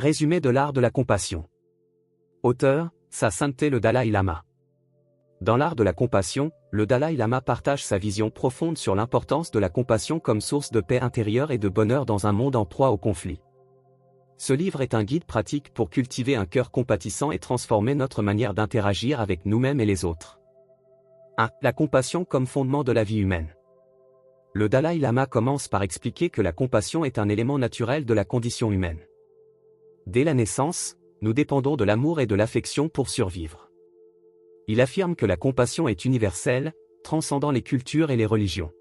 Résumé de l'art de la compassion. Auteur, Sa Sainteté le Dalai Lama. Dans l'art de la compassion, le Dalai Lama partage sa vision profonde sur l'importance de la compassion comme source de paix intérieure et de bonheur dans un monde en proie au conflit. Ce livre est un guide pratique pour cultiver un cœur compatissant et transformer notre manière d'interagir avec nous-mêmes et les autres. 1. La compassion comme fondement de la vie humaine. Le Dalai Lama commence par expliquer que la compassion est un élément naturel de la condition humaine. Dès la naissance, nous dépendons de l'amour et de l'affection pour survivre. Il affirme que la compassion est universelle, transcendant les cultures et les religions.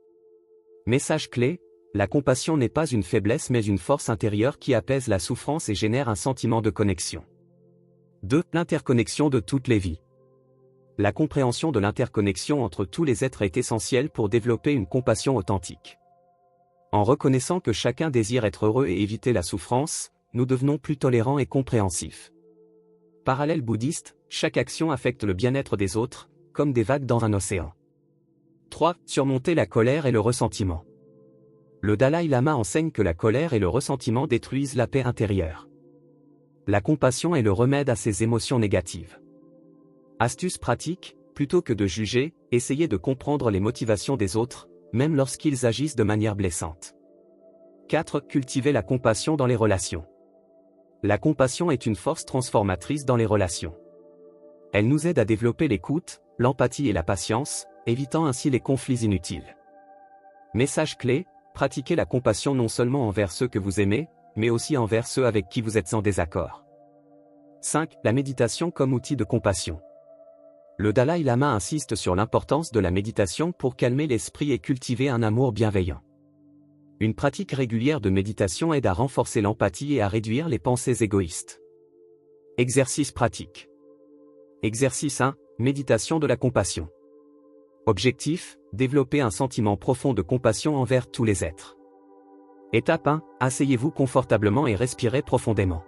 Message clé, la compassion n'est pas une faiblesse mais une force intérieure qui apaise la souffrance et génère un sentiment de connexion. 2. L'interconnexion de toutes les vies. La compréhension de l'interconnexion entre tous les êtres est essentielle pour développer une compassion authentique. En reconnaissant que chacun désire être heureux et éviter la souffrance, nous devenons plus tolérants et compréhensifs. Parallèle bouddhiste, chaque action affecte le bien-être des autres, comme des vagues dans un océan. 3. Surmonter la colère et le ressentiment. Le Dalai Lama enseigne que la colère et le ressentiment détruisent la paix intérieure. La compassion est le remède à ces émotions négatives. Astuce pratique, plutôt que de juger, essayez de comprendre les motivations des autres, même lorsqu'ils agissent de manière blessante. 4. Cultiver la compassion dans les relations. La compassion est une force transformatrice dans les relations. Elle nous aide à développer l'écoute, l'empathie et la patience, évitant ainsi les conflits inutiles. Message clé, pratiquez la compassion non seulement envers ceux que vous aimez, mais aussi envers ceux avec qui vous êtes en désaccord. 5. La méditation comme outil de compassion. Le Dalai Lama insiste sur l'importance de la méditation pour calmer l'esprit et cultiver un amour bienveillant. Une pratique régulière de méditation aide à renforcer l'empathie et à réduire les pensées égoïstes. Exercice pratique. Exercice 1. Méditation de la compassion. Objectif, développer un sentiment profond de compassion envers tous les êtres. Étape 1. Asseyez-vous confortablement et respirez profondément.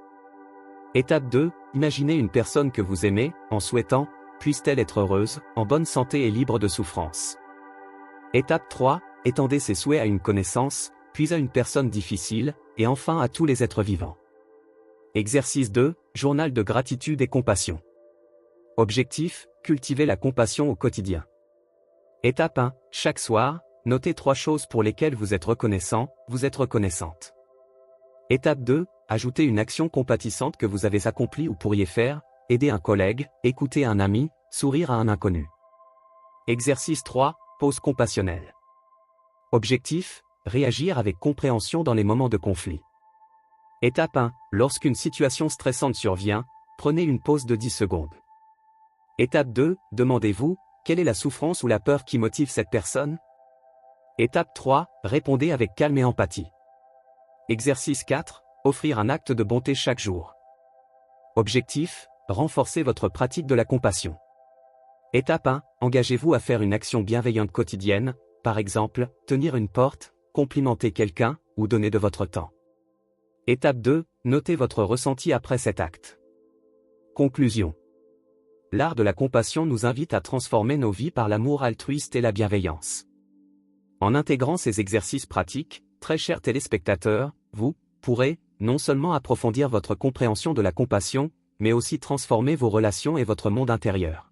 Étape 2. Imaginez une personne que vous aimez, en souhaitant, puisse-t-elle être heureuse, en bonne santé et libre de souffrance. Étape 3. Étendez ses souhaits à une connaissance, puis à une personne difficile, et enfin à tous les êtres vivants. Exercice 2. Journal de gratitude et compassion. Objectif, cultiver la compassion au quotidien. Étape 1. Chaque soir, notez 3 choses pour lesquelles vous êtes reconnaissant, vous êtes reconnaissante. Étape 2. Ajoutez une action compatissante que vous avez accomplie ou pourriez faire, aider un collègue, écouter un ami, sourire à un inconnu. Exercice 3. Pause compassionnelle. Objectif, réagir avec compréhension dans les moments de conflit. Étape 1. Lorsqu'une situation stressante survient, prenez une pause de 10 secondes. Étape 2. Demandez-vous, quelle est la souffrance ou la peur qui motive cette personne? Étape 3. Répondez avec calme et empathie. Exercice 4. Offrir un acte de bonté chaque jour. Objectif, renforcer votre pratique de la compassion. Étape 1. Engagez-vous à faire une action bienveillante quotidienne, par exemple, tenir une porte, complimenter quelqu'un, ou donner de votre temps. Étape 2. Notez votre ressenti après cet acte. Conclusion. L'art de la compassion nous invite à transformer nos vies par l'amour altruiste et la bienveillance. En intégrant ces exercices pratiques, très chers téléspectateurs, vous pourrez, non seulement approfondir votre compréhension de la compassion, mais aussi transformer vos relations et votre monde intérieur.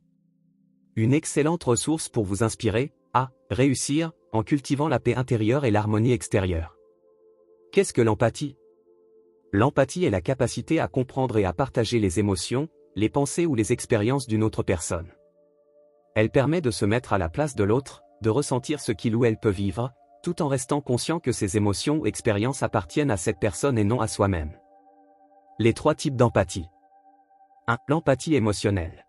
Une excellente ressource pour vous inspirer à réussir en cultivant la paix intérieure et l'harmonie extérieure. Qu'est-ce que l'empathie? L'empathie est la capacité à comprendre et à partager les émotions, les pensées ou les expériences d'une autre personne. Elle permet de se mettre à la place de l'autre, de ressentir ce qu'il ou elle peut vivre, tout en restant conscient que ces émotions ou expériences appartiennent à cette personne et non à soi-même. Les 3 types d'empathie. 1. L'empathie émotionnelle.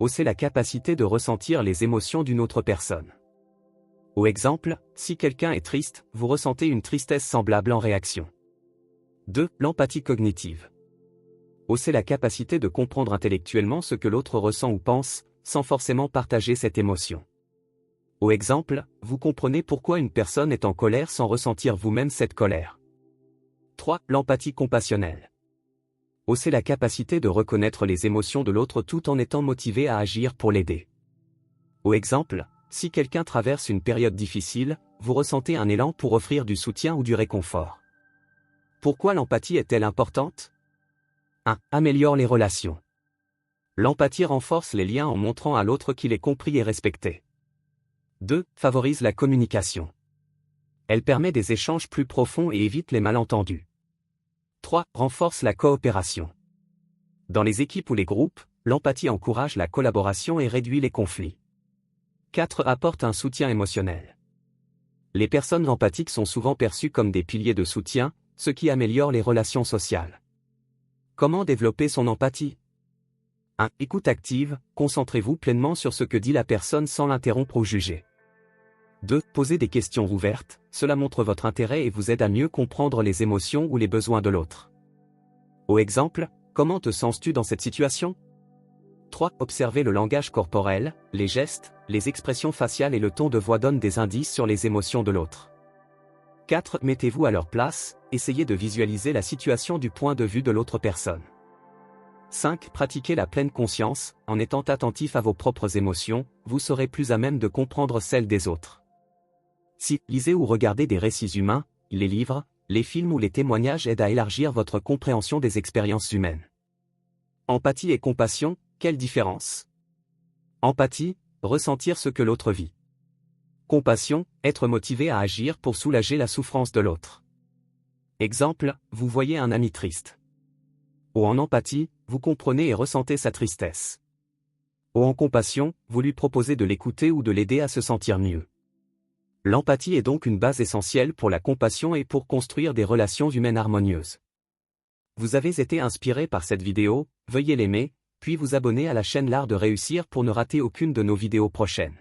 C'est la capacité de ressentir les émotions d'une autre personne. Au exemple, si quelqu'un est triste, vous ressentez une tristesse semblable en réaction. 2. L'empathie cognitive. C'est la capacité de comprendre intellectuellement ce que l'autre ressent ou pense, sans forcément partager cette émotion. Au exemple, vous comprenez pourquoi une personne est en colère sans ressentir vous-même cette colère. 3. L'empathie compassionnelle. C'est la capacité de reconnaître les émotions de l'autre tout en étant motivé à agir pour l'aider. Au exemple, si quelqu'un traverse une période difficile, vous ressentez un élan pour offrir du soutien ou du réconfort. Pourquoi l'empathie est-elle importante? 1. Améliore les relations. L'empathie renforce les liens en montrant à l'autre qu'il est compris et respecté. 2. Favorise la communication. Elle permet des échanges plus profonds et évite les malentendus. 3. Renforce la coopération. Dans les équipes ou les groupes, l'empathie encourage la collaboration et réduit les conflits. 4. Apporte un soutien émotionnel. Les personnes empathiques sont souvent perçues comme des piliers de soutien, ce qui améliore les relations sociales. Comment développer son empathie? 1. Écoute active, concentrez-vous pleinement sur ce que dit la personne sans l'interrompre ou juger. 2. Posez des questions ouvertes, cela montre votre intérêt et vous aide à mieux comprendre les émotions ou les besoins de l'autre. Au exemple, comment te sens-tu dans cette situation? 3. Observez le langage corporel, les gestes, les expressions faciales et le ton de voix donnent des indices sur les émotions de l'autre. 4. Mettez-vous à leur place, essayez de visualiser la situation du point de vue de l'autre personne. 5. Pratiquez la pleine conscience, en étant attentif à vos propres émotions, vous serez plus à même de comprendre celles des autres. 6. Lisez ou regardez des récits humains, les livres, les films ou les témoignages aident à élargir votre compréhension des expériences humaines. Empathie et compassion, quelle différence? Empathie, ressentir ce que l'autre vit. Compassion, être motivé à agir pour soulager la souffrance de l'autre. Exemple, vous voyez un ami triste. Ou en empathie, vous comprenez et ressentez sa tristesse. Ou en compassion, vous lui proposez de l'écouter ou de l'aider à se sentir mieux. L'empathie est donc une base essentielle pour la compassion et pour construire des relations humaines harmonieuses. Vous avez été inspiré par cette vidéo, veuillez l'aimer, puis vous abonner à la chaîne L'Art de Réussir pour ne rater aucune de nos vidéos prochaines.